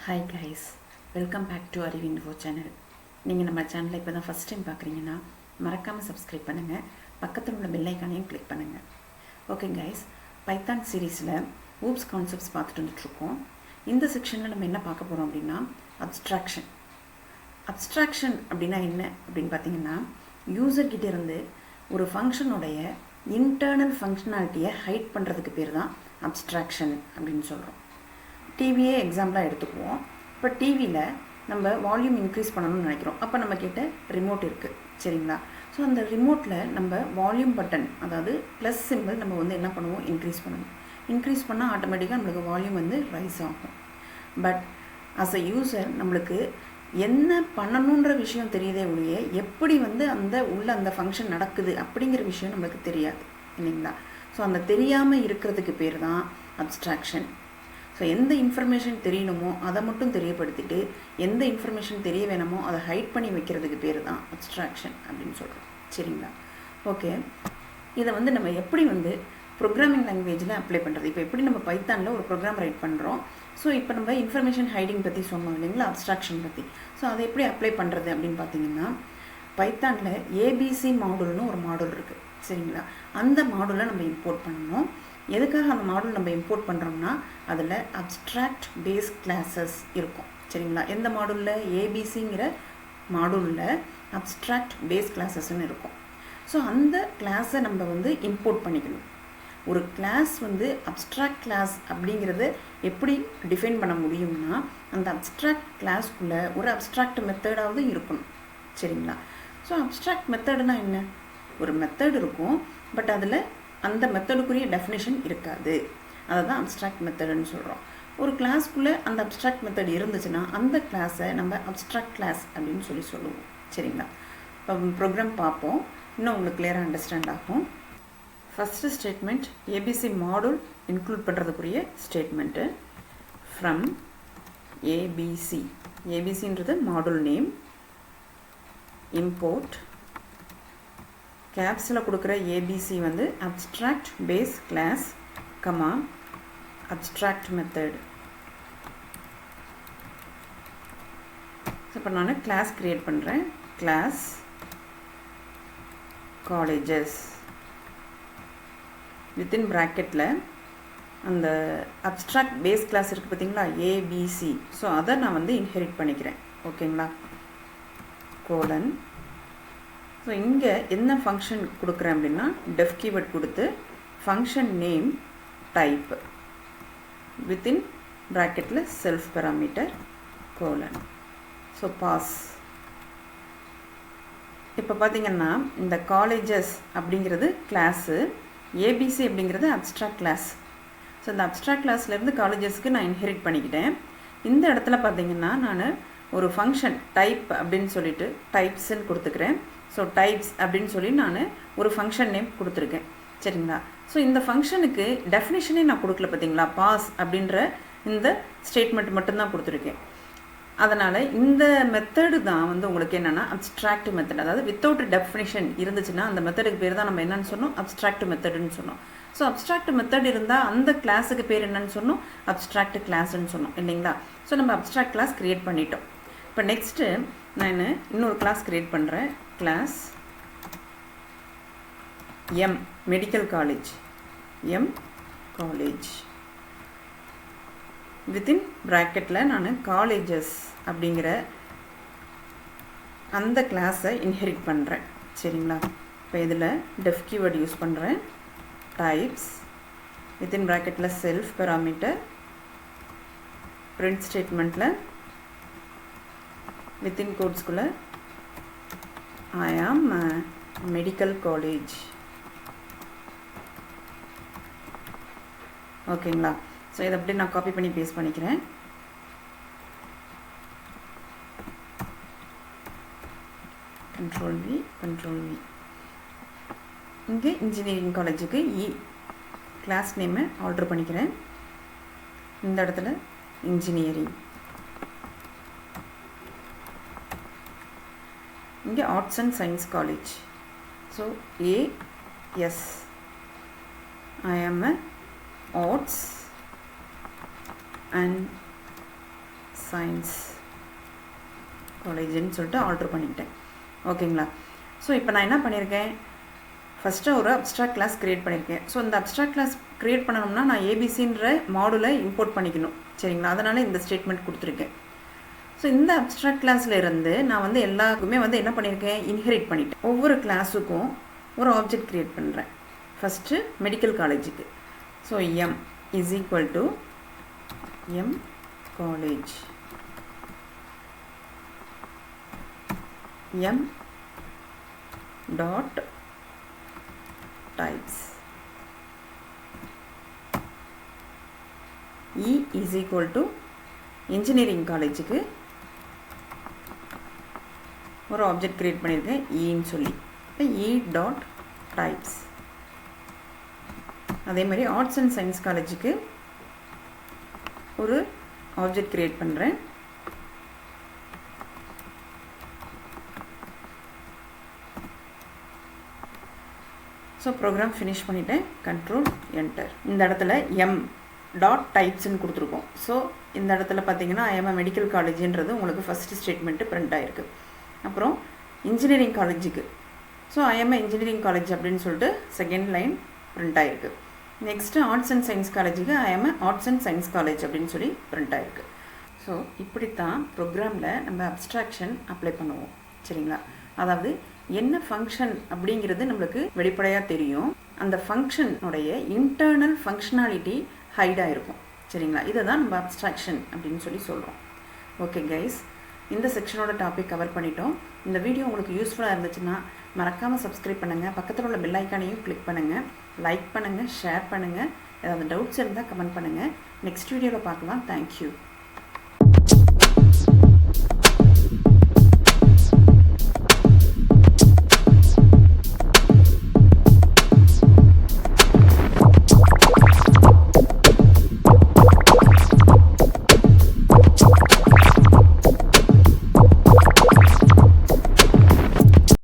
Hi guys, welcome back to ARIVU channel. நீங்கள் நம்ம சேனலை இப்போ தான் ஃபஸ்ட் டைம் பார்க்குறீங்கன்னா மறக்காமல் சப்ஸ்கிரைப் பண்ணுங்கள், பக்கத்தில் உள்ள பெல் ஐக்கானையும் கிளிக் பண்ணுங்கள். ஓகே கைஸ், பைத்தான் சீரீஸில் ஊப்ஸ் கான்செப்ட்ஸ் பார்த்துட்டு வந்துட்டுருக்கோம். இந்த செக்ஷனில் நம்ம என்ன பார்க்க போகிறோம் அப்படின்னா அப்ஸ்ட்ராக்ஷன். அப்ஸ்ட்ராக்ஷன் அப்படின்னா என்ன அப்படின்னு பார்த்தீங்கன்னா, யூசர்கிட்ட இருந்து ஒரு ஃபங்க்ஷனுடைய இன்டர்னல் ஃபங்க்ஷனாலிட்டியை ஹைட் பண்ணுறதுக்கு பேர் தான் அப்ஸ்ட்ராக்ஷன் அப்படின்னு சொல்கிறோம். டிவியே எக்ஸாம்பிளாக எடுத்துக்குவோம். இப்போ டிவியில் நம்ம வால்யூம் இன்க்ரீஸ் பண்ணணும்னு நினைக்கிறோம். அப்போ நம்மக்கிட்ட ரிமோட் இருக்குது, சரிங்களா? ஸோ அந்த ரிமோட்டில் நம்ம வால்யூம் பட்டன், அதாவது ப்ளஸ் சிம்பிள் நம்ம என்ன பண்ணுவோம், இன்க்ரீஸ் பண்ணணும். இன்க்ரீஸ் பண்ணால் ஆட்டோமேட்டிக்காக நம்மளுக்கு வால்யூம் ரைஸ் ஆகும். பட் ஆஸ் அ யூசர் நம்மளுக்கு என்ன பண்ணணுன்ற விஷயம் தெரியுதே ஒழிய எப்படி அந்த ஃபங்க்ஷன் நடக்குது அப்படிங்கிற விஷயம் நம்மளுக்கு தெரியாது, இல்லைங்களா? ஸோ அந்த தெரியாமல் இருக்கிறதுக்கு பேர் தான் அப்ஸ்ட்ராக்ஷன். ஸோ எந்த இன்ஃபர்மேஷன் தெரியணுமோ அதை மட்டும் தெரியப்படுத்திட்டு எந்த இன்ஃபர்மேஷன் தெரிய வேணுமோ அதை ஹைட் பண்ணி வைக்கிறதுக்கு பேர் தான் அப்ஸ்ட்ராக்ஷன் அப்படின்னு சொல்கிறோம், சரிங்களா? ஓகே, இதை நம்ம எப்படி ப்ரோக்ராமிங் லாங்குவேஜில் அப்ளை பண்ணுறது. இப்போ எப்படி நம்ம பைத்தானில் ஒரு ப்ரோக்ராம் ரைட் பண்ணுறோம். ஸோ இப்போ நம்ம இன்ஃபர்மேஷன் ஹைடிங் பற்றி சொன்னோம் இல்லைங்களா, அப்ஸ்ட்ராக்ஷன் பற்றி. ஸோ அதை எப்படி அப்ளை பண்ணுறது அப்படின்னு பார்த்தீங்கன்னா, பைத்தானில் ஏபிசி மாடல்னு ஒரு மாடல் இருக்குது, சரிங்களா? அந்த மாடலை நம்ம இம்போர்ட் பண்ணணும். எதுக்காக அந்த மாடல் நம்ம இம்போர்ட் பண்ணுறோம்னா, அதில் அப்ஸ்ட்ராக்ட் பேஸ் கிளாஸஸ் இருக்கும், சரிங்களா? எந்த மாடலில்? ஏபிசிங்கிற மாடலில் அப்ஸ்ட்ராக்ட் பேஸ் கிளாஸஸ்ன்னு இருக்கும். ஸோ அந்த கிளாஸை நம்ம இம்போர்ட் பண்ணிக்கணும். ஒரு கிளாஸ் அப்ஸ்ட்ராக்ட் கிளாஸ் அப்படிங்கிறத எப்படி டிஃபைன் பண்ண முடியும்னா, அந்த அப்ஸ்ட்ராக்ட் கிளாஸ்க்குள்ளே ஒரு அப்ஸ்ட்ராக்ட் மெத்தடாவது இருக்கணும், சரிங்களா? ஸோ அப்ஸ்ட்ராக்ட் மெத்தடுனா என்ன? ஒரு மெத்தட் இருக்கும், பட் அதில் அந்த மெத்தடுக்குரிய டெஃபினேஷன் இருக்காது. அதை தான் அப்ஸ்ட்ராக்ட் மெத்தடுன்னு சொல்கிறோம். ஒரு கிளாஸ்க்குள்ளே அந்த அப்ஸ்ட்ராக்ட் மெத்தட் இருந்துச்சுன்னா அந்த கிளாஸை நம்ம அப்ஸ்ட்ராக்ட் கிளாஸ் அப்படின்னு சொல்லுவோம், சரிங்களா? இப்போ ப்ரோக்ராம் பார்ப்போம், இன்னும் உங்களுக்கு கிளியராக அண்டர்ஸ்டாண்ட் ஆகும். First statement ABC model include பண்ணுறதுக்குரிய ஸ்டேட்மெண்ட்டு. ஃப்ரம் ஏபிசி, ஏபிசின்றது மாடல் நேம். இம்போர்ட் கேப்ஸில் கொடுக்குற ABC abstract base class, comma abstract method. இப்போ நான் கிளாஸ் க்ரியேட் பண்ணுறேன். கிளாஸ் காலேஜஸ் வித்தின் ப்ராக்கெட்டில் அந்த அப்ஸ்ட்ராக்ட் பேஸ் கிளாஸ் இருக்குது பார்த்தீங்களா, ஏபிசி. ஸோ அதை நான் இன்ஹெரிட் பண்ணிக்கிறேன், ஓகேங்களா? கோலன். ஸோ இங்கே என்ன ஃபங்க்ஷன் கொடுக்குறேன் அப்படின்னா, டெஃப் கீவேர்ட் கொடுத்து ஃபங்க்ஷன் நேம் டைப் வித்தின் ப்ராக்கெட்டில் self parameter colon. So pass. இப்போ பார்த்தீங்கன்னா இந்த காலேஜஸ் அப்படிங்கிறது கிளாஸு, ஏபிசி அப்படிங்கிறது அப்ஸ்ட்ராக்ட் கிளாஸ். ஸோ இந்த அப்ஸ்ட்ராக்ட் கிளாஸ்லேருந்து காலேஜஸ்க்கு நான் இன்ஹெரிட் பண்ணிக்கிட்டேன். இந்த இடத்துல பார்த்தீங்கன்னா நான் ஒரு ஃபங்க்ஷன் டைப் அப்படின்னு சொல்லிட்டு டைப்ஸ்ன்னு கொடுத்துக்கிறேன். ஸோ டைப்ஸ் அப்படின்னு சொல்லி நான் ஒரு ஃபங்க்ஷன் நேம் கொடுத்துருக்கேன், சரிங்களா? ஸோ இந்த ஃபங்க்ஷனுக்கு டெஃபினேஷனே நான் கொடுக்கல, பார்த்தீங்களா? பாஸ் அப்படின்ற இந்த ஸ்டேட்மெண்ட் மட்டும்தான் கொடுத்துருக்கேன். அதனால் இந்த மெத்தடு தான் உங்களுக்கு என்னென்னா அப்ஸ்ட்ராக்ட் மெத்தட். அதாவது வித்தவுட் டெஃபினேஷன் இருந்துச்சுன்னா அந்த மெத்தடுக்கு பேர் தான் நம்ம என்னன்னு சொன்னோம், அப்ஸ்ட்ராக்ட் மெத்தடுன்னு சொன்னோம். ஸோ அப்ஸ்ட்ராக்ட் மெத்தட் இருந்தால் அந்த கிளாஸுக்கு பேர் என்னன்னு சொன்னோம், அப்ஸ்ட்ராக்ட் கிளாஸ்ன்னு சொன்னோம், இல்லைங்களா? ஸோ நம்ம அப்ஸ்ட்ராக்ட் கிளாஸ் க்ரியேட் பண்ணிட்டோம். இப்போ நெக்ஸ்ட்டு நான் இன்னொரு கிளாஸ் க்ரியேட் பண்ணுறேன். Class M medical college, M college within ப்ராக்கெட்டில் நான் காலேஜஸ் அப்படிங்கிற அந்த கிளாஸை இன்ஹெரிட் பண்ணுறேன், சரிங்களா? இப்போ இதில் டெஃப் கீவேர்ட் யூஸ் பண்ணுறேன். டைப்ஸ் வித்தின் ப்ராக்கெட்டில் செல்ஃப் பேராமீட்டர், பிரிண்ட் ஸ்டேட்மெண்ட்டில் வித்தின் கோட்ஸ்குள்ளே I am a medical college, ஓகேங்களா? ஸோ இதை அப்படி நான் காப்பி பண்ணி பேஸ்ட் பண்ணிக்கிறேன். Ctrl V. இங்கே இன்ஜினியரிங் காலேஜுக்கு கிளாஸ் நேமை ஆல்டர் பண்ணிக்கிறேன். இந்த இடத்துல இன்ஜினியரிங். இங்கே arts and science college. So AS, I am a arts and science காலேஜ்னு சொல்லிட்டு ஆல்டர் பண்ணிக்கிட்டேன். ஓகேங்களா? ஸோ இப்போ நான் என்ன பண்ணியிருக்கேன், ஃபஸ்ட்டு ஒரு அப்ஸ்ட்ராக்ட் கிளாஸ் க்ரியேட் பண்ணியிருக்கேன். ஸோ இந்த அப்ஸ்ட்ராக்ட் கிளாஸ் க்ரியேட் பண்ணணும்னா நான் ஏபிசின்ற மாடலை இம்போர்ட் பண்ணிக்கணும். சரிங்களா? அதனால் இந்த ஸ்டேட்மெண்ட் கொடுத்துருக்கேன். ஸோ இந்த அப்ஸ்ட்ராக்ட் கிளாஸில் இருந்து நான் வந்து எல்லாருக்குமே வந்து என்ன பண்ணியிருக்கேன், இன்ஹெரிட் பண்ணிட்டேன். ஒவ்வொரு கிளாஸுக்கும் ஒரு ஆப்ஜெக்ட் க்ரியேட் பண்ணுறேன். ஃபஸ்ட்டு மெடிக்கல் காலேஜுக்கு. So M is equal to M college, M dot types, E is equal to engineering காலேஜுக்கு ஒரு ஆப்ஜெக்ட் க்ரியேட் பண்ணியிருக்கேன் ஈன்னு சொல்லி. இப்போ E டாட் டைப்ஸ். அதே மாதிரி ஆர்ட்ஸ் அண்ட் சயின்ஸ் காலேஜுக்கு ஒரு ஆப்ஜெக்ட் க்ரியேட் பண்ணுறேன். ஸோ ப்ரோக்ராம் ஃபினிஷ் பண்ணிவிட்டேன். Control enter. இந்த இடத்துல எம் டாட் டைப்ஸ்ன்னு கொடுத்துருக்கோம். ஸோ இந்த இடத்துல பார்த்தீங்கன்னா ஐஎம் மெடிக்கல் காலேஜுன்றது உங்களுக்கு ஃபஸ்ட்டு ஸ்டேட்மெண்ட்டு பிரிண்ட் ஆகிருக்கு. அப்புறம் இன்ஜினியரிங் காலேஜுக்கு ஸோ ஐஎம் இன்ஜினியரிங் காலேஜ் அப்படின்னு சொல்லிட்டு செகண்ட் லைன் பிரிண்ட் ஆகிருக்கு. நெக்ஸ்ட்டு ஆர்ட்ஸ் அண்ட் சயின்ஸ் காலேஜுக்கு IM arts and science college அப்படின்னு சொல்லி பிரிண்ட் ஆகிருக்கு. ஸோ இப்படித்தான் ப்ரோக்ராமில் நம்ம அப்ஸ்ட்ராக்ஷன் அப்ளை பண்ணுவோம். சரிங்களா? அதாவது என்ன ஃபங்க்ஷன் அப்படிங்கிறது நம்மளுக்கு வெளிப்படையாக தெரியும். அந்த ஃபங்க்ஷனுடைய இன்டர்னல் ஃபங்க்ஷனாலிட்டி ஹைடாக இருக்கும். சரிங்களா? இதை தான் நம்ம அப்ஸ்ட்ராக்ஷன் அப்படின்னு சொல்லி சொல்கிறோம். ஓகே கைஸ், இந்த செக்ஷனோட டாபிக் கவர் பண்ணிட்டோம். இந்த வீடியோ உங்களுக்கு யூஸ்ஃபுல்லாக இருந்துச்சுன்னா மறக்காமல் சப்ஸ்கிரைப் பண்ணுங்கள். பக்கத்தில் உள்ள பெல் ஐக்கானையும் கிளிக் பண்ணுங்கள். லைக் பண்ணுங்கள், ஷேர் பண்ணுங்கள். ஏதாவது டவுட்ஸ் இருந்தால் கமெண்ட் பண்ணுங்கள். நெக்ஸ்ட் வீடியோவில் பார்க்கலாம். தேங்க்யூ.